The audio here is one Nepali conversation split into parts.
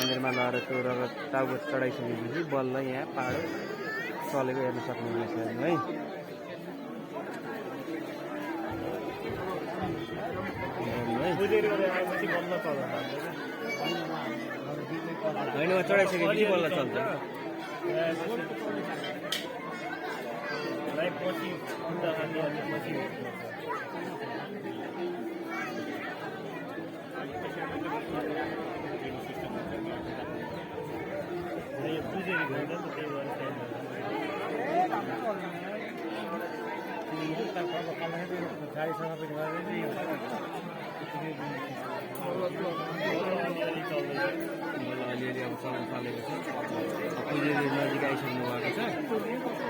मन्दिरमा लगेर त्यो रगत टाउको चढाइसकेपछि बल्ल यहाँ पाहाड चलेको हेर्न सक्नुहुनेछ है। होइन चढाइसकेपछि बल्ल चल्छ। अलिअलि अब चल्न थालेको छ। पुजेरी नजिक आइसक्नु भएको छ,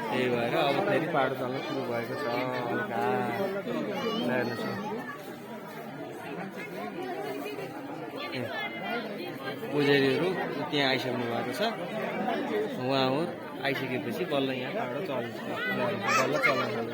त्यही भएर अब फेरि पाहाड चल्न सुरु भएको छ। हल्का हेर्नुहोस् पुजेरीहरू त्यहाँ आइसक्नु भएको छ। उहाँहरू आइसकेपछि बल्ल यहाँ पाहाड चल्छ, बल्ल चल्न थाल्छ।